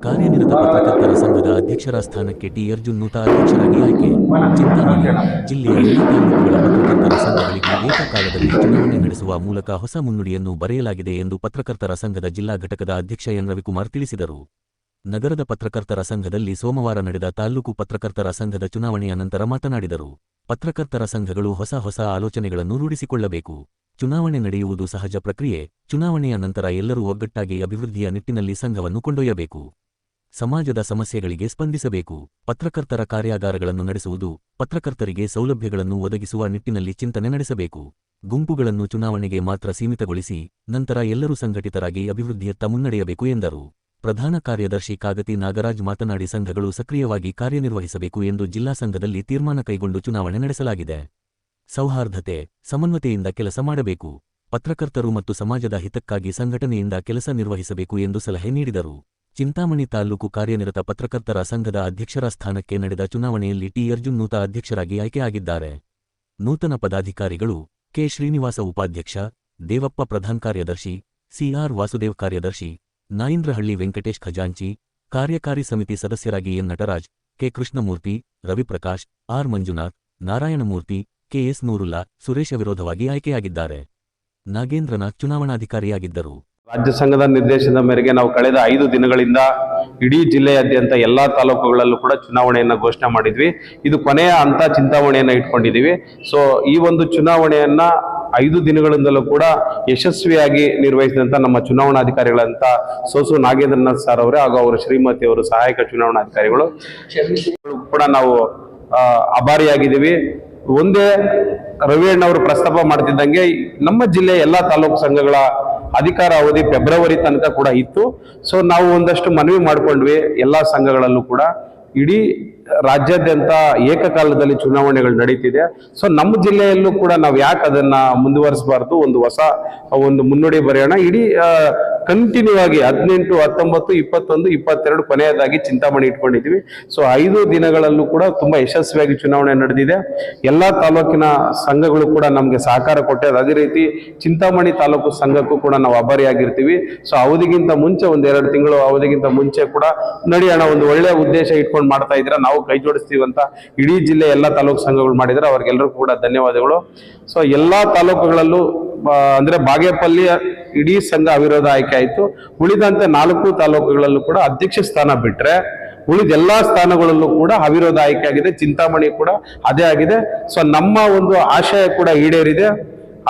ಕಾರ್ಯನಿರತ ಪತ್ರಕರ್ತರ ಸಂಘದ ಅಧ್ಯಕ್ಷರ ಸ್ಥಾನಕ್ಕೆ ಟಿ ಅರ್ಜುನ್ ನೂತನ ಅಧ್ಯಕ್ಷರಾಗಿ ಆಯ್ಕೆ. ಚಿಂತಾಮಣಿ ಜಿಲ್ಲೆಯ ಎಲ್ಲ ತಾಲೂಕುಗಳ ಪತ್ರಕರ್ತರ ಸಂಘಗಳಿಗೆ ಏಕಕಾಲದಲ್ಲಿ ಚುನಾವಣೆ ನಡೆಸುವ ಮೂಲಕ ಹೊಸ ಮುನ್ನುಡಿಯನ್ನು ಬರೆಯಲಾಗಿದೆ ಎಂದು ಪತ್ರಕರ್ತರ ಸಂಘದ ಜಿಲ್ಲಾ ಘಟಕದ ಅಧ್ಯಕ್ಷ ಎನ್ ರವಿಕುಮಾರ್ ತಿಳಿಸಿದರು. ನಗರದ ಪತ್ರಕರ್ತರ ಸಂಘದಲ್ಲಿ ಸೋಮವಾರ ನಡೆದ ತಾಲ್ಲೂಕು ಪತ್ರಕರ್ತರ ಸಂಘದ ಚುನಾವಣೆಯ ನಂತರ ಮಾತನಾಡಿದರು. ಪತ್ರಕರ್ತರ ಸಂಘಗಳು ಹೊಸ ಆಲೋಚನೆಗಳನ್ನು ರೂಢಿಸಿಕೊಳ್ಳಬೇಕು. ಚುನಾವಣೆ ನಡೆಯುವುದು ಸಹಜ ಪ್ರಕ್ರಿಯೆ. ಚುನಾವಣೆಯ ನಂತರ ಎಲ್ಲರೂ ಒಗ್ಗಟ್ಟಾಗಿ ಅಭಿವೃದ್ಧಿಯ ನಿಟ್ಟಿನಲ್ಲಿ ಸಂಘವನ್ನು ಕೊಂಡೊಯ್ಯಬೇಕು. ಸಮಾಜದ ಸಮಸ್ಯೆಗಳಿಗೆ ಸ್ಪಂದಿಸಬೇಕು. ಪತ್ರಕರ್ತರ ಕಾರ್ಯಾಗಾರಗಳನ್ನು ನಡೆಸುವುದು, ಪತ್ರಕರ್ತರಿಗೆ ಸೌಲಭ್ಯಗಳನ್ನು ಒದಗಿಸುವ ನಿಟ್ಟಿನಲ್ಲಿ ಚಿಂತನೆ ನಡೆಸಬೇಕು. ಗುಂಪುಗಳನ್ನು ಚುನಾವಣೆಗೆ ಮಾತ್ರ ಸೀಮಿತಗೊಳಿಸಿ ನಂತರ ಎಲ್ಲರೂ ಸಂಘಟಿತರಾಗಿ ಅಭಿವೃದ್ಧಿಯತ್ತ ಮುನ್ನಡೆಯಬೇಕು ಎಂದರು. ಪ್ರಧಾನ ಕಾರ್ಯದರ್ಶಿ ಕಾಗತಿ ನಾಗರಾಜ್ ಮಾತನಾಡಿ, ಸಂಘಗಳು ಸಕ್ರಿಯವಾಗಿ ಕಾರ್ಯನಿರ್ವಹಿಸಬೇಕು ಎಂದು ಜಿಲ್ಲಾ ಸಂಘದಲ್ಲಿ ತೀರ್ಮಾನ ಕೈಗೊಂಡು ಚುನಾವಣೆ ನಡೆಸಲಾಗಿದೆ. ಸೌಹಾರ್ದತೆ, ಸಮನ್ವಯತೆಯಿಂದ ಕೆಲಸ ಮಾಡಬೇಕು. ಪತ್ರಕರ್ತರು ಮತ್ತು ಸಮಾಜದ ಹಿತಕ್ಕಾಗಿ ಸಂಘಟನೆಯಿಂದ ಕೆಲಸ ನಿರ್ವಹಿಸಬೇಕು ಎಂದು ಸಲಹೆ ನೀಡಿದರು. ಚಿಂತಾಮಣಿ ತಾಲ್ಲೂಕು ಕಾರ್ಯನಿರತ ಪತ್ರಕರ್ತರ ಸಂಘದ ಅಧ್ಯಕ್ಷರ ಸ್ಥಾನಕ್ಕೆ ನಡೆದ ಚುನಾವಣೆಯಲ್ಲಿ ಟಿ ಅರ್ಜುನ್ ನೂತನ ಅಧ್ಯಕ್ಷರಾಗಿ ಆಯ್ಕೆಯಾಗಿದ್ದಾರೆ. ನೂತನ ಪದಾಧಿಕಾರಿಗಳು ಕೆ ಶ್ರೀನಿವಾಸ ಉಪಾಧ್ಯಕ್ಷ, ದೇವಪ್ಪ ಪ್ರಧಾನ ಕಾರ್ಯದರ್ಶಿ, ಸಿಆರ್ ವಾಸುದೇವ್ ಕಾರ್ಯದರ್ಶಿ, ನಾಯಿಂದ್ರಹಳ್ಳಿ ವೆಂಕಟೇಶ್ ಖಜಾಂಚಿ, ಕಾರ್ಯಕಾರಿ ಸಮಿತಿ ಸದಸ್ಯರಾಗಿ N Nataraj, K Krishnamurthy, Raviprakash, R Manjunath, Narayanamurthy, KS Noorulla, Suresh ವಿರೋಧವಾಗಿ ಆಯ್ಕೆಯಾಗಿದ್ದಾರೆ. ನಾಗೇಂದ್ರನಾಥ್ ಚುನಾವಣಾಧಿಕಾರಿಯಾಗಿದ್ದರು. ರಾಜ್ಯ ಸಂಘದ ನಿರ್ದೇಶನದ ಮೇರೆಗೆ ನಾವು ಕಳೆದ 5 ದಿನಗಳಿಂದ ಇಡೀ ಜಿಲ್ಲೆಯಾದ್ಯಂತ ಎಲ್ಲಾ ತಾಲೂಕುಗಳಲ್ಲೂ ಕೂಡ ಚುನಾವಣೆಯನ್ನ ಘೋಷಣೆ ಮಾಡಿದ್ವಿ. ಇದು ಕೊನೆಯ ಹಂತ ಚಿಂತಾಮಣಿಯನ್ನ ಇಟ್ಕೊಂಡಿದ್ದೀವಿ. ಸೊ ಈ ಒಂದು ಚುನಾವಣೆಯನ್ನ 5 ದಿನಗಳಿಂದಲೂ ಕೂಡ ಯಶಸ್ವಿಯಾಗಿ ನಿರ್ವಹಿಸಿದಂತ ನಮ್ಮ ಚುನಾವಣಾಧಿಕಾರಿಗಳಂತ ಸೋಸು ನಾಗೇಂದ್ರನಾಥ್ ಸರ್ ಅವರೇ ಹಾಗೂ ಅವರ ಶ್ರೀಮತಿ ಅವರು ಸಹಾಯಕ ಚುನಾವಣಾಧಿಕಾರಿಗಳು ಕೂಡ ನಾವು ಆಭಾರಿಯಾಗಿದ್ದೀವಿ. ಒಂದೇ ರವಿಯಣ್ಣವರು ಪ್ರಸ್ತಾಪ ಮಾಡ್ತಿದ್ದಂಗೆ ನಮ್ಮ ಜಿಲ್ಲೆಯ ಎಲ್ಲಾ ತಾಲೂಕು ಸಂಘಗಳ ಅಧಿಕಾರ ಅವಧಿ ಫೆಬ್ರವರಿ ತನಕ ಕೂಡ ಇತ್ತು. ಸೊ ನಾವು ಒಂದಷ್ಟು ಮನವಿ ಮಾಡ್ಕೊಂಡ್ವಿ. ಎಲ್ಲಾ ಸಂಘಗಳಲ್ಲೂ ಕೂಡ ಇಡೀ ರಾಜ್ಯಾದ್ಯಂತ ಏಕಕಾಲದಲ್ಲಿ ಚುನಾವಣೆಗಳು ನಡೀತಿದೆ. ಸೊ ನಮ್ಮ ಜಿಲ್ಲೆಯಲ್ಲೂ ಕೂಡ ನಾವು ಯಾಕೆ ಅದನ್ನ ಮುಂದುವರಿಸಬಾರ್ದು, ಒಂದು ಮುನ್ನುಡಿ ಬರೆಯೋಣ. ಇಡೀ ಕಂಟಿನ್ಯೂ ಆಗಿ 18, 19, 21, 22 ಕೊನೆಯದಾಗಿ ಚಿಂತಾಮಣಿ ಇಟ್ಕೊಂಡಿದ್ವಿ. ಸೊ 5 ದಿನಗಳಲ್ಲೂ ಕೂಡ ತುಂಬಾ ಯಶಸ್ವಿಯಾಗಿ ಚುನಾವಣೆ ನಡೆದಿದೆ. ಎಲ್ಲಾ ತಾಲೂಕಿನ ಸಂಘಗಳು ಕೂಡ ನಮ್ಗೆ ಸಹಕಾರ ಕೊಟ್ಟಿದೆ. ಅದೇ ರೀತಿ ಚಿಂತಾಮಣಿ ತಾಲೂಕು ಸಂಘಕ್ಕೂ ಕೂಡ ನಾವು ಆಭಾರಿಯಾಗಿರ್ತೀವಿ. ಸೊ ಅವಧಿಗಿಂತ ಮುಂಚೆ 1-2 ತಿಂಗಳು ಅವಧಿಗಿಂತ ಮುಂಚೆ ಕೂಡ ನಡೆಯೋಣ, ಒಂದು ಒಳ್ಳೆಯ ಉದ್ದೇಶ ಇಟ್ಕೊಂಡು ಮಾಡ್ತಾ ಇದ್ರೆ ನಾವು ಕೈ ಜೋಡಿಸ್ತೀವಿ ಅಂತ ಇಡೀ ಜಿಲ್ಲೆ ಎಲ್ಲಾ ತಾಲೂಕು ಸಂಘಗಳು ಮಾಡಿದ್ರೆ ಅವ್ರಿಗೆಲ್ಲರಿಗೂ ಕೂಡ ಧನ್ಯವಾದಗಳು. ಸೊ ಎಲ್ಲಾ ತಾಲೂಕುಗಳಲ್ಲೂ ಅಂದ್ರೆ ಬಾಗೇಪಲ್ಲಿ ಇಡೀ ಸಂಘ ಅವಿರೋಧ ಆಯ್ಕೆ ಆಯ್ತು. ಉಳಿದಂತೆ 4 ತಾಲೂಕುಗಳಲ್ಲೂ ಕೂಡ ಅಧ್ಯಕ್ಷ ಸ್ಥಾನ ಬಿಟ್ರೆ ಉಳಿದ ಎಲ್ಲಾ ಸ್ಥಾನಗಳಲ್ಲೂ ಕೂಡ ಅವಿರೋಧ ಆಯ್ಕೆ ಆಗಿದೆ. ಚಿಂತಾಮಣಿ ಕೂಡ ಅದೇ ಆಗಿದೆ. ಸೊ ನಮ್ಮ ಒಂದು ಆಶಯ ಕೂಡ ಈಡೇರಿದೆ.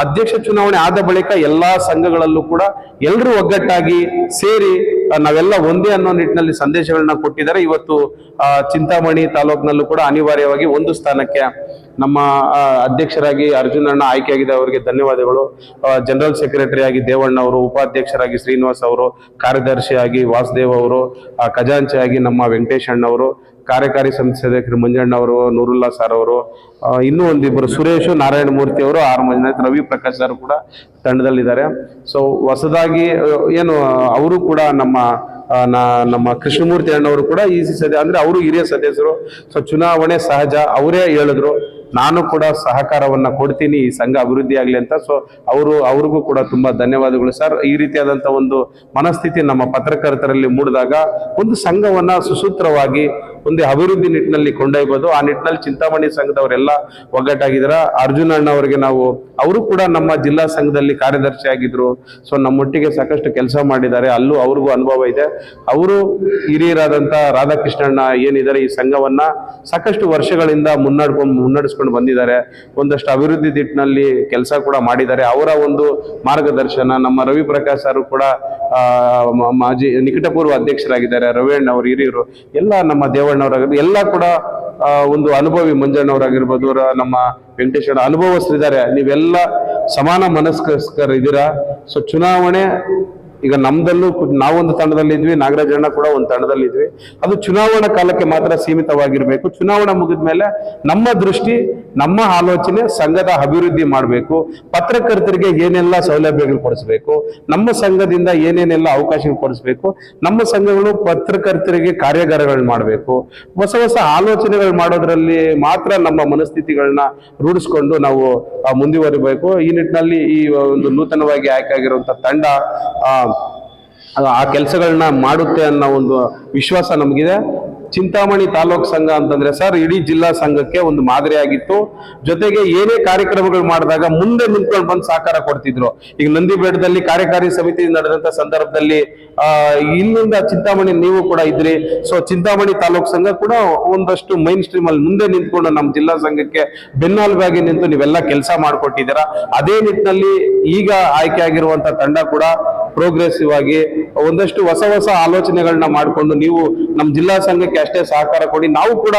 ಅಧ್ಯಕ್ಷ ಚುನಾವಣೆ ಆದ ಬಳಿಕ ಎಲ್ಲಾ ಸಂಘಗಳಲ್ಲೂ ಕೂಡ ಎಲ್ಲರೂ ಒಗ್ಗಟ್ಟಾಗಿ ಸೇರಿ ನಾವೆಲ್ಲ ಒಂದೇ ಅನ್ನೋ ನಿಟ್ಟಿನಲ್ಲಿ ಸಂದೇಶಗಳನ್ನ ಕೊಟ್ಟಿದ್ದಾರೆ. ಇವತ್ತು ಚಿಂತಾಮಣಿ ತಾಲೂಕಿನಲ್ಲೂ ಕೂಡ ಅನಿವಾರ್ಯವಾಗಿ ಒಂದು ಸ್ಥಾನಕ್ಕೆ ನಮ್ಮ ಅಧ್ಯಕ್ಷರಾಗಿ ಅರ್ಜುನ್ ಅಣ್ಣ ಆಯ್ಕೆಯಾಗಿದೆ. ಅವರಿಗೆ ಧನ್ಯವಾದಗಳು. ಜನರಲ್ ಸೆಕ್ರೆಟರಿ ಆಗಿ ದೇವಣ್ಣ ಅವರು, ಉಪಾಧ್ಯಕ್ಷರಾಗಿ ಶ್ರೀನಿವಾಸ್ ಅವರು, ಕಾರ್ಯದರ್ಶಿಯಾಗಿ ವಾಸುದೇವ್ ಅವರು, ಖಜಾಂಚಿಯಾಗಿ ನಮ್ಮ ವೆಂಕಟೇಶ್ ಅಣ್ಣ ಅವರು, ಕಾರ್ಯಕಾರಿ ಸಮಿತಿ ಸದಸ್ಯರು ಮಂಜಣ್ಣ ಅವರು, ನೂರುಲ್ಲಾ ಸರ್ ಅವರು, ಇನ್ನೂ ಒಂದಿಬ್ಬರು ಸುರೇಶ್, ನಾರಾಯಣಮೂರ್ತಿ ಅವರು, ಆರ್ ಮಂಜುನಾಥ್, ರವಿ ಪ್ರಕಾಶ್ ಸರ್ ಕೂಡ ತಂಡದಲ್ಲಿದ್ದಾರೆ. ಸೊ ಹೊಸದಾಗಿ ಏನು ಅವರು ಕೂಡ ನಮ್ಮ ಕೃಷ್ಣಮೂರ್ತಿ ಅಣ್ಣವರು ಕೂಡ ಈ ಅಂದ್ರೆ ಅವರು ಹಿರಿಯ ಸದಸ್ಯರು. ಸೊ ಚುನಾವಣೆ ಸಹಜ, ಅವರೇ ಹೇಳಿದ್ರು ನಾನು ಕೂಡ ಸಹಕಾರವನ್ನ ಕೊಡ್ತೀನಿ ಈ ಸಂಘ ಅಭಿವೃದ್ಧಿ ಆಗ್ಲಿ ಅಂತ. ಸೊ ಅವ್ರಿಗೂ ಕೂಡ ತುಂಬಾ ಧನ್ಯವಾದಗಳು ಸರ್. ಈ ರೀತಿಯಾದಂತ ಒಂದು ಮನಸ್ಥಿತಿ ನಮ್ಮ ಪತ್ರಕರ್ತರಲ್ಲಿ ಮೂಡಿದಾಗ ಒಂದು ಸಂಘವನ್ನ ಸುಸೂತ್ರವಾಗಿ ಒಂದು ಅಭಿವೃದ್ಧಿ ನಿಟ್ಟಿನಲ್ಲಿ ಕೊಂಡೊಯ್ಯಬಹುದು. ಆ ನಿಟ್ಟಿನಲ್ಲಿ ಚಿಂತಾಮಣಿ ಸಂಘದವರೆಲ್ಲ ಒಗ್ಗಟ್ಟಾಗಿದ್ದಾರೆ. ಅರ್ಜುನ್ ಅಣ್ಣ ಅವರಿಗೆ ಅವರು ಕೂಡ ನಮ್ಮ ಜಿಲ್ಲಾ ಸಂಘದಲ್ಲಿ ಕಾರ್ಯದರ್ಶಿ ಆಗಿದ್ರು. ಸೊ ನಮ್ಮೊಟ್ಟಿಗೆ ಸಾಕಷ್ಟು ಕೆಲಸ ಮಾಡಿದ್ದಾರೆ. ಅಲ್ಲೂ ಅವ್ರಿಗೂ ಅನುಭವ ಇದೆ. ಅವರು ಹಿರಿಯರಾದಂತ ರಾಧಾಕೃಷ್ಣಣ್ಣ ಏನಿದ್ದಾರೆ ಈ ಸಂಘವನ್ನ ಸಾಕಷ್ಟು ವರ್ಷಗಳಿಂದ ಮುನ್ನಡೆಸ್ಕೊಂಡು ಬಂದಿದ್ದಾರೆ. ಒಂದಷ್ಟು ಅಭಿವೃದ್ಧಿ ನಿಟ್ಟಿನಲ್ಲಿ ಕೆಲಸ ಕೂಡ ಮಾಡಿದ್ದಾರೆ. ಅವರ ಒಂದು ಮಾರ್ಗದರ್ಶನ, ನಮ್ಮ ರವಿ ಪ್ರಕಾಶ್ ಸರ್ ಕೂಡ ಮಾಜಿ ನಿಕಟಪೂರ್ವ ಅಧ್ಯಕ್ಷರಾಗಿದ್ದಾರೆ. ರವಿಯಣ್ಣ ಅವರು ಹಿರಿಯರು, ಎಲ್ಲ ನಮ್ಮ ದೇವಣ್ಣವರಾಗಿರ್ಬೋದು, ಎಲ್ಲ ಕೂಡ ಒಂದು ಅನುಭವಿ ಮಂಜಣ್ಣವರಾಗಿರ್ಬೋದು, ನಮ್ಮ ವೆಂಕಟೇಶ್ವರ ಅನುಭವಸ್ಥರಿದ್ದಾರೆ. ನೀವೆಲ್ಲ ಸಮಾನ ಮನಸ್ಕರಿದ್ದೀರಾ. ಸೊ ಚುನಾವಣೆ ಈಗ ನಮ್ದಲ್ಲೂ ನಾವೊಂದು ತಂಡದಲ್ಲಿದ್ವಿ, ನಾಗರಾಜಣ್ಣ ಕೂಡ ಒಂದು ತಂಡದಲ್ಲಿದ್ವಿ. ಅದು ಚುನಾವಣಾ ಕಾಲಕ್ಕೆ ಮಾತ್ರ ಸೀಮಿತವಾಗಿರ್ಬೇಕು. ಚುನಾವಣೆ ಮುಗಿದ ಮೇಲೆ ನಮ್ಮ ದೃಷ್ಟಿ, ನಮ್ಮ ಆಲೋಚನೆ ಸಂಘದ ಅಭಿವೃದ್ಧಿ ಮಾಡಬೇಕು. ಪತ್ರಕರ್ತರಿಗೆ ಏನೆಲ್ಲ ಸೌಲಭ್ಯಗಳು ಕೊಡಿಸ್ಬೇಕು, ನಮ್ಮ ಸಂಘದಿಂದ ಏನೇನೆಲ್ಲ ಅವಕಾಶಗಳು ಕೊಡಿಸ್ಬೇಕು, ನಮ್ಮ ಸಂಘಗಳು ಪತ್ರಕರ್ತರಿಗೆ ಕಾರ್ಯಾಗಾರಗಳು ಮಾಡಬೇಕು. ಹೊಸ ಆಲೋಚನೆಗಳು ಮಾಡೋದ್ರಲ್ಲಿ ಮಾತ್ರ ನಮ್ಮ ಮನಸ್ಥಿತಿಗಳನ್ನ ರೂಢಿಸ್ಕೊಂಡು ನಾವು ಮುಂದುವರಿಬೇಕು. ಈ ನಿಟ್ಟಿನಲ್ಲಿ ಈ ಒಂದು ನೂತನವಾಗಿ ಆಯ್ಕೆ ಆಗಿರುವಂತಹ ತಂಡ ಆ ಕೆಲಸಗಳನ್ನ ಮಾಡುತ್ತೆ ಅನ್ನೋ ಒಂದು ವಿಶ್ವಾಸ ನಮಗಿದೆ. ಚಿಂತಾಮಣಿ ತಾಲೂಕು ಸಂಘ ಅಂತಂದ್ರೆ ಸರ್ ಇಡೀ ಜಿಲ್ಲಾ ಸಂಘಕ್ಕೆ ಒಂದು ಮಾದರಿಯಾಗಿತ್ತು. ಜೊತೆಗೆ ಏನೇ ಕಾರ್ಯಕ್ರಮಗಳು ಮಾಡಿದಾಗ ಮುಂದೆ ನಿಂತ್ಕೊಂಡು ಬಂದು ಸಹಕಾರ ಕೊಡ್ತಿದ್ರು. ಈಗ ನಂದಿಬೇಡದಲ್ಲಿ ಕಾರ್ಯಕಾರಿ ಸಮಿತಿ ನಡೆದಂತ ಸಂದರ್ಭದಲ್ಲಿ ಇಲ್ಲಿಂದ ಚಿಂತಾಮಣಿ ನೀವು ಕೂಡ ಇದ್ರಿ. ಸೊ ಚಿಂತಾಮಣಿ ತಾಲೂಕು ಸಂಘ ಕೂಡ ಒಂದಷ್ಟು ಮೈನ್ ಸ್ಟ್ರೀಮ್ ಅಲ್ಲಿ ಮುಂದೆ ನಿಂತ್ಕೊಂಡು ನಮ್ಮ ಜಿಲ್ಲಾ ಸಂಘಕ್ಕೆ ಬೆನ್ನೆಲುಬಾಗಿ ನಿಂತು ನೀವೆಲ್ಲ ಕೆಲಸ ಮಾಡಿಕೊಟ್ಟಿದ್ದೀರಾ. ಅದೇ ನಿಟ್ಟಿನಲ್ಲಿ ಈಗ ಆಯ್ಕೆ ಆಗಿರುವಂತ ತಂಡ ಕೂಡ ಪ್ರೋಗ್ರೆಸಿವ್ ಆಗಿ ಒಂದಷ್ಟು ಹೊಸ ಹೊಸ ಆಲೋಚನೆಗಳನ್ನ ಮಾಡಿಕೊಂಡು ನೀವು ನಮ್ಮ ಜಿಲ್ಲಾ ಸಂಘಕ್ಕೆ ಅಷ್ಟೇ ಸಹಕಾರ ಕೊಡಿ. ನಾವು ಕೂಡ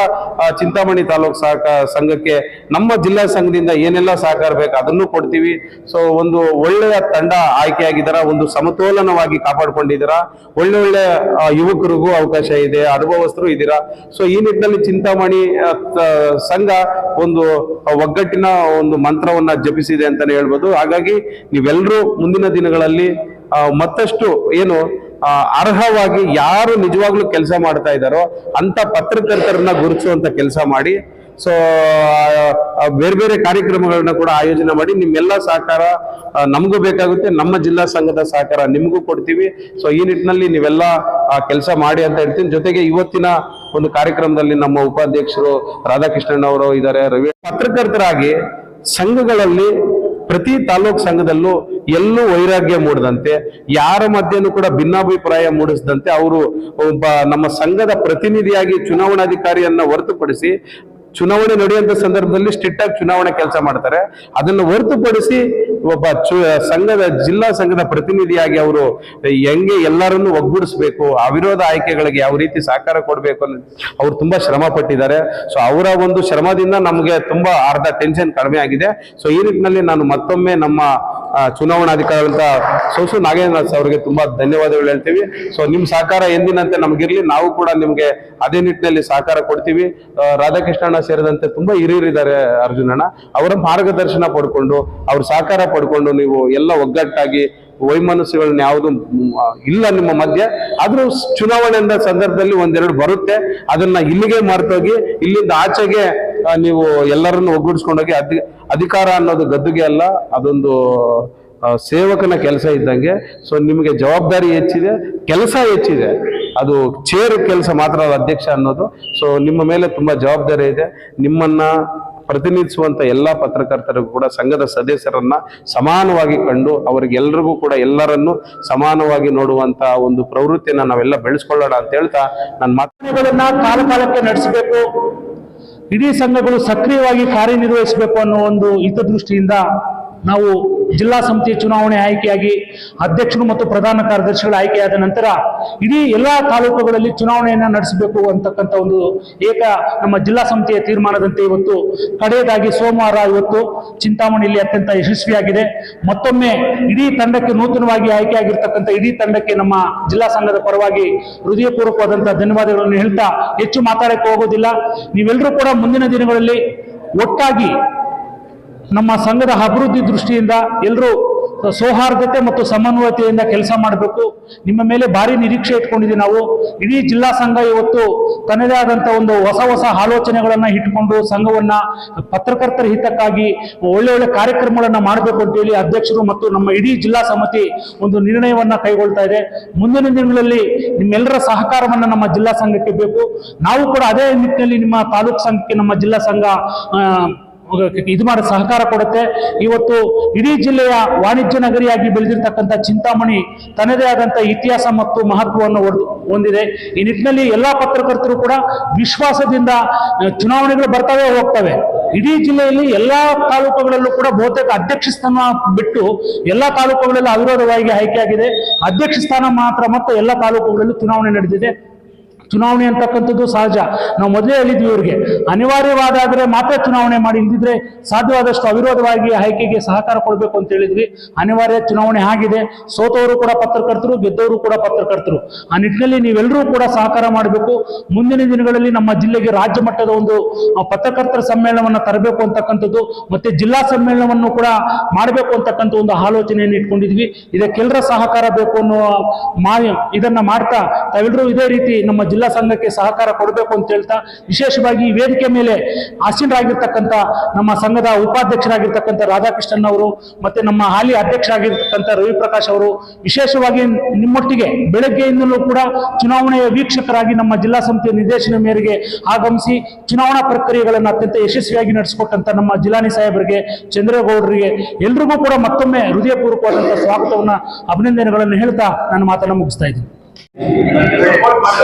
ಚಿಂತಾಮಣಿ ತಾಲೂಕು ಸಂಘಕ್ಕೆ ನಮ್ಮ ಜಿಲ್ಲಾ ಸಂಘದಿಂದ ಏನೆಲ್ಲ ಸಹಕಾರ ಬೇಕು ಅದನ್ನು ಕೊಡ್ತೀವಿ. ಸೊ ಒಂದು ಒಳ್ಳೆಯ ತಂಡ ಆಯ್ಕೆಯಾಗಿದ್ದಾರ, ಒಂದು ಸಮತೋಲನವಾಗಿ ಕಾಪಾಡ್ಕೊಂಡಿದ್ದೀರಾ. ಒಳ್ಳೆ ಯುವಕರಿಗೂ ಅವಕಾಶ ಇದೆ, ಅನುಭವಸ್ಥರು ಇದ್ದೀರಾ. ಸೊ ಈ ನಿಟ್ಟಿನಲ್ಲಿ ಚಿಂತಾಮಣಿ ಸಂಘ ಒಂದು ಒಗ್ಗಟ್ಟಿನ ಒಂದು ಮಂತ್ರವನ್ನ ಜಪಿಸಿದೆ ಅಂತಾನೆ ಹೇಳ್ಬೋದು. ಹಾಗಾಗಿ ನೀವೆಲ್ಲರೂ ಮುಂದಿನ ದಿನಗಳಲ್ಲಿ ಮತ್ತಷ್ಟು ಏನು ಅರ್ಹವಾಗಿ ಯಾರು ನಿಜವಾಗ್ಲೂ ಕೆಲಸ ಮಾಡ್ತಾ ಇದ್ದಾರೋ ಅಂತ ಪತ್ರಕರ್ತರನ್ನ ಗುರುತಿಸುವಂತ ಕೆಲಸ ಮಾಡಿ. ಸೊ ಬೇರೆ ಬೇರೆ ಕಾರ್ಯಕ್ರಮಗಳನ್ನ ಕೂಡ ಆಯೋಜನೆ ಮಾಡಿ ನಿಮ್ಮೆಲ್ಲ ಸಹಕಾರ ನಮಗೂ ಬೇಕಾಗುತ್ತೆ, ನಮ್ಮ ಜಿಲ್ಲಾ ಸಂಘದ ಸಹಕಾರ ನಿಮಗೂ ಕೊಡ್ತೀವಿ. ಸೊ ಈ ನಿಟ್ಟಿನಲ್ಲಿ ನೀವೆಲ್ಲ ಕೆಲಸ ಮಾಡಿ ಅಂತ ಹೇಳ್ತೀನಿ. ಜೊತೆಗೆ ಇವತ್ತಿನ ಒಂದು ಕಾರ್ಯಕ್ರಮದಲ್ಲಿ ನಮ್ಮ ಉಪಾಧ್ಯಕ್ಷರು ರಾಧಾಕೃಷ್ಣನ್ ಅವರು ಇದ್ದಾರೆ, ರವಿ. ಪತ್ರಕರ್ತರಾಗಿ ಸಂಘಗಳಲ್ಲಿ ಪ್ರತಿ ತಾಲೂಕ್ ಸಂಘದಲ್ಲೂ ಎಲ್ಲೂ ವೈರಾಗ್ಯ ಮೂಡದಂತೆ, ಯಾರ ಮಧ್ಯನೂ ಕೂಡ ಭಿನ್ನಾಭಿಪ್ರಾಯ ಮೂಡಿಸದಂತೆ ಅವರು ಒಬ್ಬ ನಮ್ಮ ಸಂಘದ ಪ್ರತಿನಿಧಿಯಾಗಿ ಚುನಾವಣಾಧಿಕಾರಿಯನ್ನ ಹೊರತುಪಡಿಸಿ ಚುನಾವಣೆ ನಡೆಯುವಂತ ಸಂದರ್ಭದಲ್ಲಿ ಸ್ಟ್ರಿಕ್ಟ್ ಆಗಿ ಚುನಾವಣೆ ಕೆಲಸ ಮಾಡ್ತಾರೆ. ಅದನ್ನು ಹೊರತುಪಡಿಸಿ ಒಬ್ಬ ಜಿಲ್ಲಾ ಸಂಘದ ಪ್ರತಿನಿಧಿಯಾಗಿ ಅವರು ಹೆಂಗೆ ಎಲ್ಲರನ್ನು ಒಗ್ಗೂಡಿಸ್ಬೇಕು, ಅವಿರೋಧ ಆಯ್ಕೆಗಳಿಗೆ ಯಾವ ರೀತಿ ಸಹಕಾರ ಕೊಡಬೇಕು ಅನ್ನೋ ಅವ್ರು ತುಂಬಾ ಶ್ರಮ ಪಟ್ಟಿದ್ದಾರೆ. ಸೊ ಅವರ ಒಂದು ಶ್ರಮದಿಂದ ನಮಗೆ ತುಂಬಾ ಅರ್ಧ ಟೆನ್ಷನ್ ಕಡಿಮೆ ಆಗಿದೆ. ಸೊ ಈ ನಿಟ್ಟಿನಲ್ಲಿ ನಾನು ಮತ್ತೊಮ್ಮೆ ನಮ್ಮ ಚುನಾವಣಾಧಿಕಾರಿಗಳಂತ ಸೋಸು ನಾಗೇಂದ್ರ ಅವರಿಗೆ ತುಂಬಾ ಧನ್ಯವಾದಗಳು ಹೇಳ್ತೀವಿ. ಸೊ ನಿಮ್ ಸಹಕಾರ ಎಂದಿನಂತೆ ನಮಗಿರ್ಲಿ, ನಾವು ಕೂಡ ನಿಮ್ಗೆ ಅದೇ ನಿಟ್ಟಿನಲ್ಲಿ ಸಹಕಾರ ಕೊಡ್ತೀವಿ. ರಾಧಾಕೃಷ್ಣಣ್ಣ ಸೇರಿದಂತೆ ತುಂಬಾ ಹಿರಿಯರಿದ್ದಾರೆ ಅರ್ಜುನಣ್ಣ, ಅವರ ಮಾರ್ಗದರ್ಶನ ಪಡ್ಕೊಂಡು ಅವ್ರ ಸಹಕಾರ ಪಡ್ಕೊಂಡು ನೀವು ಎಲ್ಲ ಒಗ್ಗಟ್ಟಾಗಿ ವೈಮನಸ್ಸುಗಳನ್ನ ಯಾವುದು ಇಲ್ಲ ನಿಮ್ಮ ಮಧ್ಯೆ. ಆದ್ರೂ ಚುನಾವಣೆಯಿಂದ ಸಂದರ್ಭದಲ್ಲಿ ಒಂದೆರಡು ಬರುತ್ತೆ, ಅದನ್ನ ಇಲ್ಲಿಗೆ ಮರ್ತೋಗಿ ಇಲ್ಲಿಂದ ಆಚೆಗೆ ನೀವು ಎಲ್ಲರನ್ನು ಒಗ್ಗೂಡಿಸ್ಕೊಂಡೋಗಿ ಅಧಿಕಾರ ಅನ್ನೋದು ಗದ್ದುಗೆ ಅಲ್ಲ, ಅದೊಂದು ಸೇವಕನ ಕೆಲಸ ಇದ್ದಂಗೆ. ಸೊ ನಿಮಗೆ ಜವಾಬ್ದಾರಿ ಹೆಚ್ಚಿದೆ, ಕೆಲಸ ಹೆಚ್ಚಿದೆ. ಅದು ಚೇರ್ ಕೆಲಸ ಮಾತ್ರ ಅಲ್ಲ ಅಧ್ಯಕ್ಷ ಅನ್ನೋದು. ಸೊ ನಿಮ್ಮ ಮೇಲೆ ತುಂಬಾ ಜವಾಬ್ದಾರಿ ಇದೆ. ನಿಮ್ಮನ್ನ ಪ್ರತಿನಿಧಿಸುವಂತ ಎಲ್ಲಾ ಪತ್ರಕರ್ತರಿಗೂ ಕೂಡ ಸಂಘದ ಸದಸ್ಯರನ್ನ ಸಮಾನವಾಗಿ ಕಂಡು ಅವರಿಗೆಲ್ಲರಿಗೂ ಕೂಡ ಎಲ್ಲರನ್ನು ಸಮಾನವಾಗಿ ನೋಡುವಂತ ಒಂದು ಪ್ರವೃತ್ತಿಯನ್ನ ನಾವೆಲ್ಲ ಬೆಳೆಸ್ಕೊಳ್ಳೋಣ ಅಂತ ಹೇಳ್ತಾ ನನ್ನ ಮಾತುಗಳನ್ನ ಕಾಲಕಾಲಕ್ಕೆ ನಡೆಸಬೇಕು, ಇಡೀ ಸಂಘಗಳು ಸಕ್ರಿಯವಾಗಿ ಕಾರ್ಯನಿರ್ವಹಿಸಬೇಕು ಅನ್ನೋ ಒಂದು ಹಿತದೃಷ್ಟಿಯಿಂದ ನಾವು ಜಿಲ್ಲಾ ಸಮಿತಿ ಚುನಾವಣೆ ಆಯ್ಕೆಯಾಗಿ ಅಧ್ಯಕ್ಷರು ಮತ್ತು ಪ್ರಧಾನ ಕಾರ್ಯದರ್ಶಿಗಳು ಆಯ್ಕೆಯಾದ ನಂತರ ಇಡೀ ಎಲ್ಲಾ ತಾಲೂಕುಗಳಲ್ಲಿ ಚುನಾವಣೆಯನ್ನ ನಡೆಸಬೇಕು ಅಂತಕ್ಕಂಥ ಒಂದು ನಮ್ಮ ಜಿಲ್ಲಾ ಸಮಿತಿಯ ತೀರ್ಮಾನದಂತೆ ಇವತ್ತು ಕಡೆಯದಾಗಿ ಸೋಮವಾರ ಇವತ್ತು ಚಿಂತಾಮಣಿಯಲ್ಲಿ ಅತ್ಯಂತ ಯಶಸ್ವಿಯಾಗಿದೆ. ಮತ್ತೊಮ್ಮೆ ಇಡೀ ತಂಡಕ್ಕೆ ನೂತನವಾಗಿ ಆಯ್ಕೆಯಾಗಿರ್ತಕ್ಕಂಥ ಇಡೀ ತಂಡಕ್ಕೆ ನಮ್ಮ ಜಿಲ್ಲಾ ಸಂಘದ ಪರವಾಗಿ ಹೃದಯಪೂರ್ವಕವಾದಂತಹ ಧನ್ಯವಾದಗಳನ್ನು ಹೇಳ್ತಾ ಹೆಚ್ಚು ಮಾತಾಡಕ್ಕೆ ಹೋಗೋದಿಲ್ಲ. ನೀವೆಲ್ಲರೂ ಕೂಡ ಮುಂದಿನ ದಿನಗಳಲ್ಲಿ ಒಟ್ಟಾಗಿ ನಮ್ಮ ಸಂಘದ ಅಭಿವೃದ್ಧಿ ದೃಷ್ಟಿಯಿಂದ ಎಲ್ಲರೂ ಸೌಹಾರ್ದತೆ ಮತ್ತು ಸಮನ್ವಯತೆಯಿಂದ ಕೆಲಸ ಮಾಡಬೇಕು. ನಿಮ್ಮ ಮೇಲೆ ಭಾರಿ ನಿರೀಕ್ಷೆ ಇಟ್ಕೊಂಡಿದ್ದೀವಿ ನಾವು. ಇಡೀ ಜಿಲ್ಲಾ ಸಂಘ ಇವತ್ತು ತನ್ನದೇ ಆದಂಥ ಒಂದು ಹೊಸ ಆಲೋಚನೆಗಳನ್ನ ಇಟ್ಕೊಂಡು ಸಂಘವನ್ನ ಪತ್ರಕರ್ತರ ಹಿತಕ್ಕಾಗಿ ಒಳ್ಳೆ ಕಾರ್ಯಕ್ರಮಗಳನ್ನ ಮಾಡಬೇಕು ಅಂತೇಳಿ ಅಧ್ಯಕ್ಷರು ಮತ್ತು ನಮ್ಮ ಇಡೀ ಜಿಲ್ಲಾ ಸಮಿತಿ ಒಂದು ನಿರ್ಣಯವನ್ನ ಕೈಗೊಳ್ತಾ ಇದೆ. ಮುಂದಿನ ದಿನಗಳಲ್ಲಿ ನಿಮ್ಮೆಲ್ಲರ ಸಹಕಾರವನ್ನ ನಮ್ಮ ಜಿಲ್ಲಾ ಸಂಘಕ್ಕೆ ಬೇಕು. ನಾವು ಕೂಡ ಅದೇ ನಿಟ್ಟಿನಲ್ಲಿ ನಿಮ್ಮ ತಾಲೂಕು ಸಂಘಕ್ಕೆ ನಮ್ಮ ಜಿಲ್ಲಾ ಸಂಘ ಸಹಕಾರ ಕೊಡುತ್ತೆ. ಇವತ್ತು ಇಡೀ ಜಿಲ್ಲೆಯ ವಾಣಿಜ್ಯ ನಗರಿಯಾಗಿ ಬೆಳೆದಿರ್ತಕ್ಕಂಥ ಚಿಂತಾಮಣಿ ತನ್ನದೇ ಆದಂತಹ ಇತಿಹಾಸ ಮತ್ತು ಮಹತ್ವವನ್ನು ಹೊಂದಿದೆ. ಈ ನಿಟ್ಟಿನಲ್ಲಿ ಎಲ್ಲಾ ಪತ್ರಕರ್ತರು ಕೂಡ ವಿಶ್ವಾಸದಿಂದ ಚುನಾವಣೆಗಳು ಬರ್ತವೆ ಹೋಗ್ತವೆ. ಇಡೀ ಜಿಲ್ಲೆಯಲ್ಲಿ ಎಲ್ಲಾ ತಾಲೂಕುಗಳಲ್ಲೂ ಕೂಡ ಬಹುತೇಕ ಅಧ್ಯಕ್ಷ ಸ್ಥಾನ ಬಿಟ್ಟು ಎಲ್ಲಾ ತಾಲೂಕುಗಳಲ್ಲಿ ಅವಿರೋಧವಾಗಿ ಆಯ್ಕೆಯಾಗಿದೆ. ಅಧ್ಯಕ್ಷ ಸ್ಥಾನ ಮಾತ್ರ ಮತ್ತೆ ಎಲ್ಲಾ ತಾಲೂಕುಗಳಲ್ಲೂ ಚುನಾವಣೆ ನಡೆದಿದೆ. ಚುನಾವಣೆ ಅಂತಕ್ಕಂಥದ್ದು ಸಹಜ. ನಾವು ಮೊದಲೇ ಹೇಳಿದ್ವಿ ಇವ್ರಿಗೆ ಅನಿವಾರ್ಯವಾದಾದ್ರೆ ಮಾತ್ರ ಚುನಾವಣೆ ಮಾಡಿ, ಇಲ್ದಿದ್ರೆ ಸಾಧ್ಯವಾದಷ್ಟು ಅವಿರೋಧವಾಗಿ ಆಯ್ಕೆಗೆ ಸಹಕಾರ ಕೊಡಬೇಕು ಅಂತ ಹೇಳಿದ್ವಿ. ಅನಿವಾರ್ಯ ಚುನಾವಣೆ ಆಗಿದೆ. ಸೋತವರು ಕೂಡ ಪತ್ರಕರ್ತರು, ಗೆದ್ದವರು ಕೂಡ ಪತ್ರಕರ್ತರು. ಆ ನಿಟ್ಟಿನಲ್ಲಿ ನೀವೆಲ್ಲರೂ ಕೂಡ ಸಹಕಾರ ಮಾಡಬೇಕು. ಮುಂದಿನ ದಿನಗಳಲ್ಲಿ ನಮ್ಮ ಜಿಲ್ಲೆಗೆ ರಾಜ್ಯ ಮಟ್ಟದ ಒಂದು ಪತ್ರಕರ್ತರ ಸಮ್ಮೇಳನವನ್ನ ತರಬೇಕು ಅಂತಕ್ಕಂಥದ್ದು ಮತ್ತೆ ಜಿಲ್ಲಾ ಸಮ್ಮೇಳನವನ್ನು ಕೂಡ ಮಾಡಬೇಕು ಅಂತಕ್ಕಂಥ ಒಂದು ಆಲೋಚನೆಯನ್ನು ಇಟ್ಕೊಂಡಿದ್ವಿ. ಇದಕ್ಕೆಲ್ಲರ ಸಹಕಾರ ಬೇಕು ಅನ್ನೋ ಇದನ್ನ ಮಾಡ್ತಾ ತಾವೆಲ್ಲರೂ ಇದೇ ರೀತಿ ನಮ್ಮ ಜಿಲ್ಲಾ ಸಂಘಕ್ಕೆ ಸಹಕಾರ ಕೊಡಬೇಕು ಅಂತ ಹೇಳ್ತಾ, ವಿಶೇಷವಾಗಿ ಈ ವೇದಿಕೆ ಮೇಲೆ ಆಸೀನರಾಗಿರ್ತಕ್ಕಂಥ ನಮ್ಮ ಸಂಘದ ಉಪಾಧ್ಯಕ್ಷರಾಗಿರ್ತಕ್ಕಂಥ ರಾಧಾಕೃಷ್ಣನ್ ಅವರು ಮತ್ತೆ ನಮ್ಮ ಹಾಲಿ ಅಧ್ಯಕ್ಷರಾಗಿರ್ತಕ್ಕಂಥ ರವಿ ಪ್ರಕಾಶ್ ಅವರು ವಿಶೇಷವಾಗಿ ನಿಮ್ಮೊಟ್ಟಿಗೆ ಬೆಳಗ್ಗೆಯಿಂದಲೂ ಕೂಡ ಚುನಾವಣೆಯ ವೀಕ್ಷಕರಾಗಿ ನಮ್ಮ ಜಿಲ್ಲಾ ಸಮಿತಿಯ ನಿರ್ದೇಶನ ಮೇರೆಗೆ ಆಗಮಿಸಿ ಚುನಾವಣಾ ಪ್ರಕ್ರಿಯೆಗಳನ್ನು ಅತ್ಯಂತ ಯಶಸ್ವಿಯಾಗಿ ನಡೆಸಿಕೊಟ್ಟಂತ ನಮ್ಮ ಜಿಲ್ಲಾನಿ ಸಾಹೇಬರಿಗೆ, ಚಂದ್ರೇಗೌಡರಿಗೆ ಎಲ್ರಿಗೂ ಕೂಡ ಮತ್ತೊಮ್ಮೆ ಹೃದಯಪೂರ್ವಕವಾದಂತಹ ಸ್ವಾಗತವನ್ನ, ಅಭಿನಂದನೆಗಳನ್ನು ಹೇಳ್ತಾ ನಾನು ಮಾತನ್ನ ಮುಗಿಸ್ತಾ ಇದ್ದೀನಿ.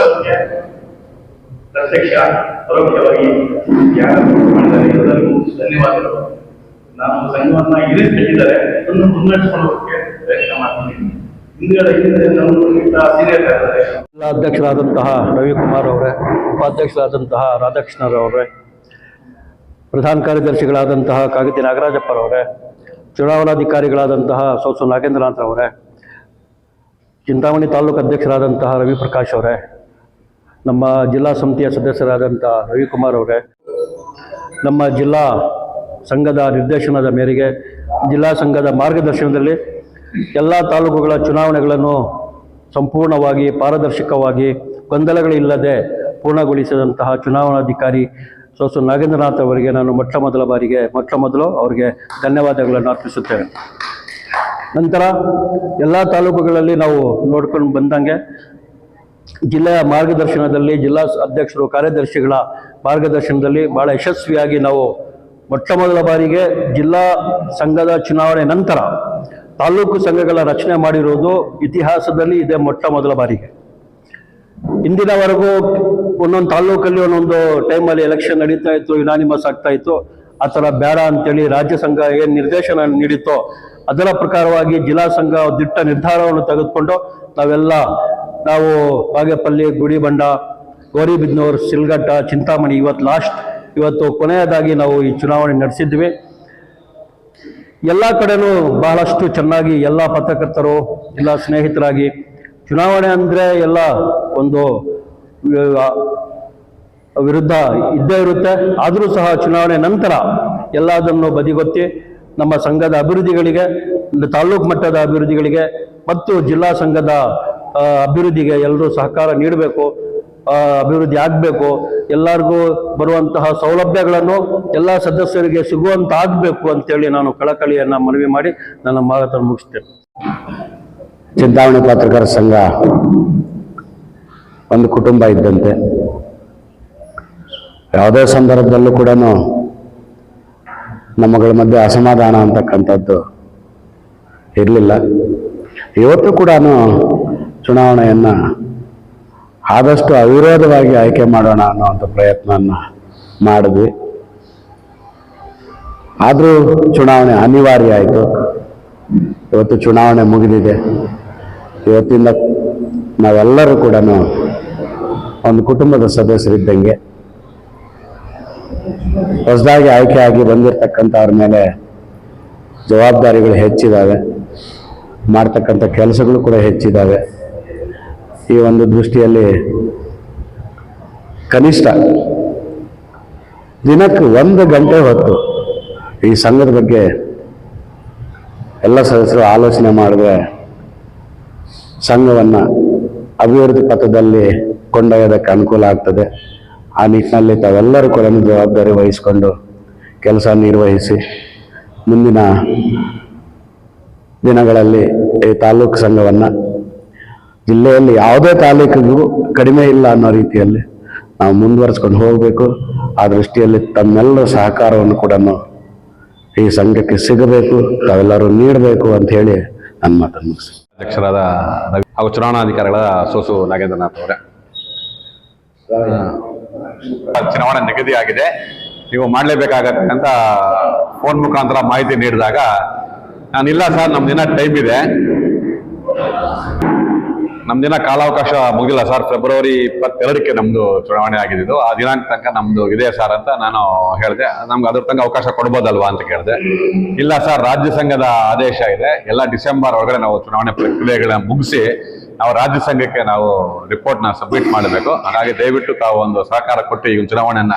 ಪ್ರತ್ಯಕ್ಷ ಪರೋಕ್ಷವಾಗಿ ಎಲ್ಲರಿಗೂ ಧನ್ಯವಾದಗಳು. ನಾವು ಸಂಘವನ್ನ ಇರಿಸಿದ್ದಾರೆ, ಅದನ್ನು ಮುನ್ನಡೆಸಿಕೊಳ್ಳೋಕೆ ಪ್ರಯತ್ನ ಮಾಡ್ತೀನಿ. ಜಿಲ್ಲಾಧ್ಯಕ್ಷರಾದಂತಹ ರವಿಕುಮಾರ್ ಅವರೇ, ಉಪಾಧ್ಯಕ್ಷರಾದಂತಹ ರಾಧಾಕೃಷ್ಣರವರೇ, ಪ್ರಧಾನ ಕಾರ್ಯದರ್ಶಿಗಳಾದಂತಹ ಕಾಗತಿ ನಾಗರಾಜಪ್ಪರವರೇ, ಚುನಾವಣಾಧಿಕಾರಿಗಳಾದಂತಹ ಸೋಸು ನಾಗೇಂದ್ರನಾಥ್ ಅವರೇ, ಚಿಂತಾಮಣಿ ತಾಲೂಕು ಅಧ್ಯಕ್ಷರಾದಂತಹ ರವಿ ಪ್ರಕಾಶ್ ಅವರೇ, ನಮ್ಮ ಜಿಲ್ಲಾ ಸಮಿತಿಯ ಸದಸ್ಯರಾದಂಥ ರವಿಕುಮಾರ್ ಅವರೇ, ನಮ್ಮ ಜಿಲ್ಲಾ ಸಂಘದ ನಿರ್ದೇಶನದ ಮೇರೆಗೆ ಜಿಲ್ಲಾ ಸಂಘದ ಮಾರ್ಗದರ್ಶನದಲ್ಲಿ ಎಲ್ಲ ತಾಲೂಕುಗಳ ಚುನಾವಣೆಗಳನ್ನು ಸಂಪೂರ್ಣವಾಗಿ ಪಾರದರ್ಶಕವಾಗಿ ಗೊಂದಲಗಳಿಲ್ಲದೆ ಪೂರ್ಣಗೊಳಿಸಿದಂತಹ ಚುನಾವಣಾಧಿಕಾರಿ ಸೋಸು ನಾಗೇಂದ್ರನಾಥ್ ಅವರಿಗೆ ನಾನು ಮೊಟ್ಟ ಮೊದಲು ಅವರಿಗೆ ಧನ್ಯವಾದಗಳನ್ನು ಅರ್ಪಿಸುತ್ತೇವೆ. ನಂತರ ಎಲ್ಲ ತಾಲೂಕುಗಳಲ್ಲಿ ನಾವು ನೋಡ್ಕೊಂಡು ಬಂದಂಗೆ ಜಿಲ್ಲೆಯ ಮಾರ್ಗದರ್ಶನದಲ್ಲಿ ಜಿಲ್ಲಾ ಅಧ್ಯಕ್ಷರು ಕಾರ್ಯದರ್ಶಿಗಳ ಮಾರ್ಗದರ್ಶನದಲ್ಲಿ ಭಾಳ ಯಶಸ್ವಿಯಾಗಿ ನಾವು ಮೊಟ್ಟ ಮೊದಲ ಬಾರಿಗೆ ಜಿಲ್ಲಾ ಸಂಘದ ಚುನಾವಣೆ ನಂತರ ತಾಲೂಕು ಸಂಘಗಳ ರಚನೆ ಮಾಡಿರುವುದು ಇತಿಹಾಸದಲ್ಲಿ ಇದೆ ಮೊಟ್ಟ ಮೊದಲ ಬಾರಿಗೆ. ಇಂದಿನವರೆಗೂ ಒಂದೊಂದು ತಾಲೂಕಲ್ಲಿ ಒಂದೊಂದು ಟೈಮಲ್ಲಿ ಎಲೆಕ್ಷನ್ ನಡೀತಾ ಇತ್ತು, ಯುನಾನಿಮಸ್ ಆಗ್ತಾ ಇತ್ತು. ಆ ಥರ ಬೇಡ ಅಂತೇಳಿ ರಾಜ್ಯ ಸಂಘ ಏನು ನಿರ್ದೇಶನ ನೀಡಿತ್ತೋ ಅದರ ಪ್ರಕಾರವಾಗಿ ಜಿಲ್ಲಾ ಸಂಘ ದಿಟ್ಟ ನಿರ್ಧಾರವನ್ನು ತೆಗೆದುಕೊಂಡು ನಾವು ಬಾಗೇಪಲ್ಲಿ, ಗುಡಿಬಂಡ, ಗೌರಿಬಿದನೂರು, ಸಿಲ್ಘಟ್ಟ, ಚಿಂತಾಮಣಿ ಇವತ್ತು ಕೊನೆಯದಾಗಿ ನಾವು ಈ ಚುನಾವಣೆ ನಡೆಸಿದ್ವಿ. ಎಲ್ಲ ಕಡೆನೂ ಬಹಳಷ್ಟು ಚೆನ್ನಾಗಿ ಎಲ್ಲ ಪತ್ರಕರ್ತರು ಎಲ್ಲ ಸ್ನೇಹಿತರಾಗಿ, ಚುನಾವಣೆ ಅಂದರೆ ಎಲ್ಲ ಒಂದು ವಿರುದ್ಧ ಇದ್ದೇ ಇರುತ್ತೆ, ಆದರೂ ಸಹ ಚುನಾವಣೆ ನಂತರ ಎಲ್ಲದನ್ನು ಬದಿಗೊತ್ತಿ ನಮ್ಮ ಸಂಘದ ಅಭಿವೃದ್ಧಿಗಳಿಗೆ, ತಾಲೂಕು ಮಟ್ಟದ ಅಭಿವೃದ್ಧಿಗಳಿಗೆ ಮತ್ತು ಜಿಲ್ಲಾ ಸಂಘದ ಅಭಿವೃದ್ಧಿಗೆ ಎಲ್ಲರೂ ಸಹಕಾರ ನೀಡಬೇಕು, ಅಭಿವೃದ್ಧಿ ಆಗಬೇಕು, ಎಲ್ಲರಿಗೂ ಬರುವಂತಹ ಸೌಲಭ್ಯಗಳನ್ನು ಎಲ್ಲ ಸದಸ್ಯರಿಗೆ ಸಿಗುವಂತ ಆಗಬೇಕು ಅಂತೇಳಿ ನಾನು ಕಳಕಳಿಯನ್ನು ಮನವಿ ಮಾಡಿ ನನ್ನ ಮಾತನ್ನು ಮುಗಿಸ್ತೇನೆ. ಚಿಂತಾಮಣಿ ಪತ್ರಕರ್ತರ ಸಂಘ ಒಂದು ಕುಟುಂಬ ಇದ್ದಂತೆ. ಯಾವುದೇ ಸಂದರ್ಭದಲ್ಲೂ ಕೂಡ ನಮ್ಮಗಳ ಮಧ್ಯೆ ಅಸಮಾಧಾನ ಅಂತಕ್ಕಂಥದ್ದು ಇರಲಿಲ್ಲ. ಇವತ್ತು ಕೂಡ ಚುನಾವಣೆಯನ್ನು ಆದಷ್ಟು ಅವಿರೋಧವಾಗಿ ಆಯ್ಕೆ ಮಾಡೋಣ ಅನ್ನುವಂಥ ಪ್ರಯತ್ನವನ್ನು ಮಾಡಿದ್ವಿ. ಆದರೂ ಚುನಾವಣೆ ಅನಿವಾರ್ಯ ಆಯಿತು. ಇವತ್ತು ಚುನಾವಣೆ ಮುಗಿದಿದೆ. ಇವತ್ತಿಂದ ನಾವೆಲ್ಲರೂ ಕೂಡ ಒಂದು ಕುಟುಂಬದ ಸದಸ್ಯರಿದ್ದಂಗೆ. ಹೊಸದಾಗಿ ಆಯ್ಕೆಯಾಗಿ ಬಂದಿರತಕ್ಕಂಥವ್ರ ಮೇಲೆ ಜವಾಬ್ದಾರಿಗಳು ಹೆಚ್ಚಿದ್ದಾವೆ, ಮಾಡ್ತಕ್ಕಂಥ ಕೆಲಸಗಳು ಕೂಡ ಹೆಚ್ಚಿದ್ದಾವೆ. ಈ ಒಂದು ದೃಷ್ಟಿಯಲ್ಲಿ ಕನಿಷ್ಠ ದಿನಕ್ಕೆ 1 ಗಂಟೆ ಹೊತ್ತು ಈ ಸಂಘದ ಬಗ್ಗೆ ಎಲ್ಲ ಸದಸ್ಯರು ಆಲೋಚನೆ ಮಾಡಿದ್ರೆ ಸಂಘವನ್ನು ಅಭಿವೃದ್ಧಿ ಪಥದಲ್ಲಿ ಕೊಂಡೊಯ್ಯೋದಕ್ಕೆ ಅನುಕೂಲ ಆಗ್ತದೆ. ಆ ನಿಟ್ಟಿನಲ್ಲಿ ತಾವೆಲ್ಲರೂ ಕೂಡ ಜವಾಬ್ದಾರಿ ವಹಿಸಿಕೊಂಡು ಕೆಲಸ ನಿರ್ವಹಿಸಿ ಮುಂದಿನ ದಿನಗಳಲ್ಲಿ ಈ ತಾಲೂಕು ಸಂಘವನ್ನು ಜಿಲ್ಲೆಯಲ್ಲಿ ಯಾವುದೇ ತಾಲೂಕಿಗೂ ಕಡಿಮೆ ಇಲ್ಲ ಅನ್ನೋ ರೀತಿಯಲ್ಲಿ ನಾವು ಮುಂದುವರಿಸ್ಕೊಂಡು ಹೋಗಬೇಕು. ಆ ದೃಷ್ಟಿಯಲ್ಲಿ ತಮ್ಮೆಲ್ಲರ ಸಹಕಾರವನ್ನು ಕೂಡ ಈ ಸಂಘಕ್ಕೆ ಸಿಗಬೇಕು, ತಾವೆಲ್ಲರೂ ನೀಡಬೇಕು ಅಂತ ಹೇಳಿ ನನ್ನ ಮಾತನ್ನು ಮುಗಿಸಿ. ಅಧ್ಯಕ್ಷರಾದ ರವಿ ಹಾಗೂ ಚುನಾವಣಾಧಿಕಾರಿಗಳ ಸೋಸು ನಾಗೇಂದ್ರನಾಥ್ ಅವರೇ, ಚುನಾವಣೆ ನಿಗದಿಯಾಗಿದೆ, ನೀವು ಮಾಡಲೇಬೇಕಾಗತ್ತಂತ ಫೋನ್ ಮುಖಾಂತರ ಮಾಹಿತಿ ನೀಡಿದಾಗ ನಾನಿಲ್ಲ ಸರ್, ನಮ್ದಿನ ಟೈಮ್ ಇದೆ, ನಮ್ದಿನ ಕಾಲಾವಕಾಶ ಮುಗಿದಿಲ್ಲ ಸರ್, ಫೆಬ್ರವರಿ 22ಕ್ಕೆ ನಮ್ದು ಚುನಾವಣೆ ಆಗಿದ್ದು, ಆ ದಿನಾಂಕ ತನಕ ನಮ್ದು ಇದೆ ಸರ್ ಅಂತ ನಾನು ಹೇಳಿದೆ. ನಮ್ಗೆ ಅದ್ರ ತನಕ ಅವಕಾಶ ಕೊಡ್ಬೋದಲ್ವಾ ಅಂತ ಕೇಳಿದೆ. ಇಲ್ಲ ಸರ್, ರಾಜ್ಯ ಸಂಘದ ಆದೇಶ ಇದೆ, ಎಲ್ಲ ಡಿಸೆಂಬರ್ ಒಳಗಡೆ ನಾವು ಚುನಾವಣೆ ಪ್ರಕ್ರಿಯೆಗಳನ್ನ ಮುಗಿಸಿ ನಾವು ರಾಜ್ಯ ಸಂಘಕ್ಕೆ ನಾವು ರಿಪೋರ್ಟ್ನ ಸಬ್ಮಿಟ್ ಮಾಡಬೇಕು. ಹಾಗಾಗಿ ದಯವಿಟ್ಟು ತಾವು ಒಂದು ಸಹಕಾರ ಕೊಟ್ಟು ಈ ಚುನಾವಣೆಯನ್ನ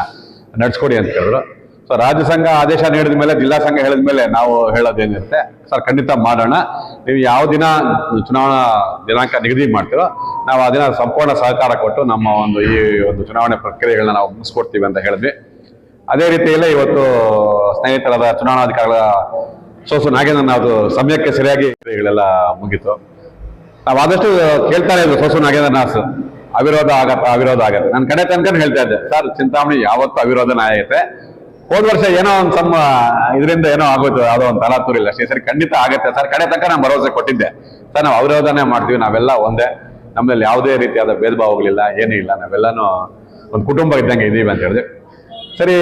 ನಡೆಸ್ಕೊಡಿ ಅಂತ ಹೇಳಿದ್ರು. ಸೊ ರಾಜ್ಯ ಸಂಘ ಆದೇಶ ನೀಡಿದ ಮೇಲೆ ಜಿಲ್ಲಾ ಸಂಘ ಹೇಳಿದ ಮೇಲೆ ನಾವು ಹೇಳೋದೇನಿರುತ್ತೆ ಸರ್ ಖಂಡಿತ ಮಾಡೋಣ. ನೀವು ಯಾವ ದಿನ ಚುನಾವಣಾ ದಿನಾಂಕ ನಿಗದಿ ಮಾಡ್ತೀರೋ ನಾವು ಆ ದಿನ ಸಂಪೂರ್ಣ ಸಹಕಾರ ಕೊಟ್ಟು ನಮ್ಮ ಈ ಒಂದು ಚುನಾವಣೆ ಪ್ರಕ್ರಿಯೆಗಳನ್ನ ನಾವು ಮುಗಿಸ್ಕೊಡ್ತೀವಿ ಅಂತ ಹೇಳಿದ್ವಿ. ಅದೇ ರೀತಿಯಲ್ಲೇ ಇವತ್ತು ಸ್ನೇಹಿತರಾದ ಚುನಾವಣಾಧಿಕಾರಿಗಳ ಸೋಸು ನಾಗೇಂದ್ರ ಅದು ಸಮಯಕ್ಕೆ ಸರಿಯಾಗಿ ಕ್ರಿಯೆಗಳೆಲ್ಲ ಮುಗೀತು. ನಾವು ಆದಷ್ಟು ಕೇಳ್ತಾನೆ ಇದ್ವಿ ಸೋಸು ನಾಗೇಂದ್ರನಾಥ್ ಅವಿರೋಧ ಆಗತ್ತೆ. ನನ್ನ ಕಡೆ ತನಕ ಹೇಳ್ತಾ ಇದ್ದೆ ಸರ್ ಚಿಂತಾಮಣಿ ಯಾವತ್ತೂ ಅವಿರೋಧನ ಆಗೈತೆ. ಹೋದ ವರ್ಷ ಏನೋ ಒಂದು ಸಮ ಇದರಿಂದ ಏನೋ ಆಗೋಯ್ತು, ಯಾವುದೋ ಒಂದು ತಲಾತೂರಿಲ್ಲ ಅಷ್ಟೇ. ಸರಿ ಖಂಡಿತ ಆಗತ್ತೆ ಸರ್, ಕಡೆ ತನಕ ನಾನು ಭರವಸೆ ಕೊಟ್ಟಿದ್ದೆ ಸರ್, ನಾವು ಅವಿರೋಧನೆ ಮಾಡ್ತೀವಿ, ನಾವೆಲ್ಲ ಒಂದೇ, ನಮ್ಮಲ್ಲಿ ಯಾವುದೇ ರೀತಿಯಾದ ಭೇದ ಭಾವಗಳಿಲ್ಲ, ಏನೂ ಇಲ್ಲ, ನಾವೆಲ್ಲನೂ ಒಂದು ಕುಟುಂಬ ಇದ್ದಂಗೆ ಇದೀವಿ ಅಂತ ಹೇಳಿದ್ವಿ. ಸರಿ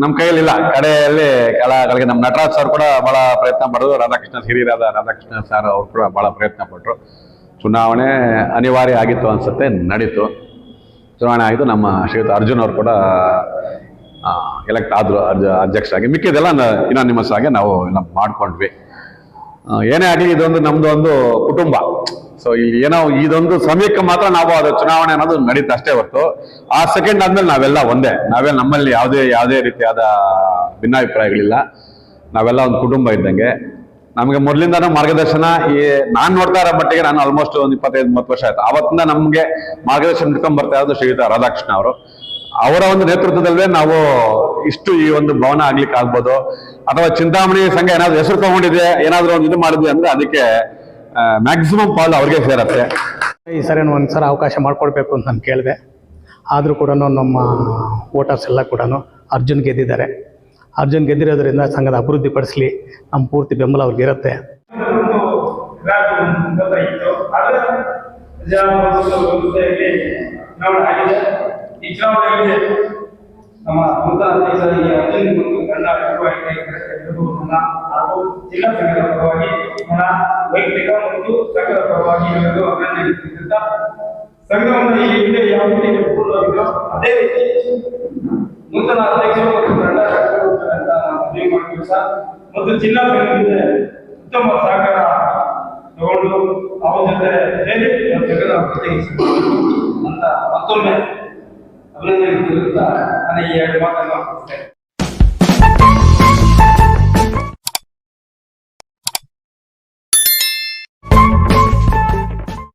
ನಮ್ಮ ಕೈಯಲ್ಲಿಲ್ಲ, ಕಡೆಯಲ್ಲಿ ಕೆಳಗೆ ನಮ್ಮ ನಟರಾಜ್ ಸರ್ ಕೂಡ ಬಹಳ ಪ್ರಯತ್ನ ಪಡೋದು, ಹಿರಿಯರಾದ ರಾಧಾಕೃಷ್ಣ ಸರ್ ಅವ್ರು ಕೂಡ ಬಹಳ ಪ್ರಯತ್ನ ಪಟ್ಟರು. ಚುನಾವಣೆ ಅನಿವಾರ್ಯ ಆಗಿತ್ತು ಅನ್ಸುತ್ತೆ, ನಡೀತು, ಚುನಾವಣೆ ಆಯಿತು. ನಮ್ಮ ಶ್ರೀಯುತ ಅರ್ಜುನ್ ಅವರು ಕೂಡ ಎಲೆಕ್ಟ್ ಆದ್ರು ಅಧ್ಯಕ್ಷರಾಗಿ. ಮಿಕ್ಕಿದೆಲ್ಲ ಯುನಾನಿಮಸ್ ಆಗಿ ನಾವು ಎಲ್ಲ ಮಾಡ್ಕೊಂಡ್ವಿ. ಏನೇ ಆಗಲಿ ಇದೊಂದು ನಮ್ದು ಒಂದು ಕುಟುಂಬ. ಸೊ ಏನೋ ಇದೊಂದು ಸಮಯಕ್ಕೆ ಮಾತ್ರ ನಾವು ಅದು ಚುನಾವಣೆ ಅನ್ನೋದು ನಡೀತಾ ಅಷ್ಟೇ ಹೊರತು ಆ ಸೆಕೆಂಡ್ ಆದ್ಮೇಲೆ ನಾವೆಲ್ಲ ಒಂದೇ, ನಮ್ಮಲ್ಲಿ ಯಾವುದೇ ರೀತಿಯಾದ ಭಿನ್ನಾಭಿಪ್ರಾಯಗಳಿಲ್ಲ. ನಾವೆಲ್ಲ ಒಂದು ಕುಟುಂಬ ಇದ್ದಂಗೆ. ನಮಗೆ ಮೊದಲಿಂದಾನು ಮಾರ್ಗದರ್ಶನ ನಾನ್ ನೋಡ್ತಾ ಇರೋ ಮಟ್ಟಿಗೆ ನಾನು ಆಲ್ಮೋಸ್ಟ್ ಒಂದು 25-30 ವರ್ಷ ಆಯ್ತು. ಅವತ್ತಿಂದ ನಮ್ಗೆ ಮಾರ್ಗದರ್ಶನ ಇಟ್ಕೊಂಡ್ ಬರ್ತಾ ಇರೋದು ಶ್ರೀಯುತ ರಾಧಾಕೃಷ್ಣ ಅವರು. ಅವರ ಒಂದು ನೇತೃತ್ವದಲ್ಲೇ ನಾವು ಇಷ್ಟು ಈ ಒಂದು ಭವನ ಆಗ್ಲಿಕ್ಕೆ ಆಗ್ಬೋದು, ಅಥವಾ ಚಿಂತಾಮಣಿ ಸಂಘ ಏನಾದ್ರು ಹೆಸರು ತಗೊಂಡಿದೆ, ಏನಾದ್ರು ಒಂದು ಇದು ಮಾಡಿದ್ವಿ ಅಂದ್ರೆ ಅದಕ್ಕೆ ಮ್ಯಾಕ್ಸಿಮಮ್ ಪಾಲ್ ಅವ್ರಿಗೆ ಸೇರತ್ತೆ. ಈ ಸರಿ ಒಂದ್ಸಲ ಅವಕಾಶ ಮಾಡಿಕೊಡ್ಬೇಕು ಅಂತ ನಾನು ಕೇಳಿದೆ. ಆದರೂ ಕೂಡ ನಮ್ಮ ವೋಟರ್ಸ್ ಎಲ್ಲ ಕೂಡ ಅರ್ಜುನ್ ಗೆದ್ದಿದ್ದಾರೆ. ಅರ್ಜುನ್ ಗೆದ್ದಿರೋದ್ರಿಂದ ಸಂಘದ ಅಭಿವೃದ್ಧಿ ಪಡಿಸಲಿ, ನಮ್ಮ ಪೂರ್ತಿ ಬೆಂಬಲ ಅವ್ರಿಗೆ ಇರುತ್ತೆ. ಈ ಚುನಾವಣೆಯಲ್ಲಿ ನಮ್ಮ ನೂತನ ಅಧ್ಯಕ್ಷರಾಗಿ ಅರ್ಜುನ್ ಮತ್ತು ಹಾಗೂ ಜಿಲ್ಲಾ ಸಂಘದ ಪರವಾಗಿ ನನ್ನ ವೈಯಕ್ತಿಕ ಮತ್ತು ಸಂಘದ ಪರವಾಗಿ ಅಭಿನಂದಿಸುತ್ತಾ, ಸಂಘವನ್ನು ಈ ಹಿಂದೆ ಯಾವ ರೀತಿ ನಡೆಸಿಕೊಂಡಿದ್ದೋ ಅದೇ ರೀತಿ ನೂತನ ಅಧ್ಯಕ್ಷರು ಮತ್ತು ಜಿಲ್ಲಾ ಸಂಘದಿಂದ ಉತ್ತಮ ಸಹಕಾರ ತಗೊಂಡು ಅವ್ರ ಜೊತೆ ಸೇರಿ ಸಂಘದ ಅಂತ ಮತ್ತೊಮ್ಮೆ ಅಭಿನಂದನೆ ನಾನು ಈ 2 ಮಾತನ್ನು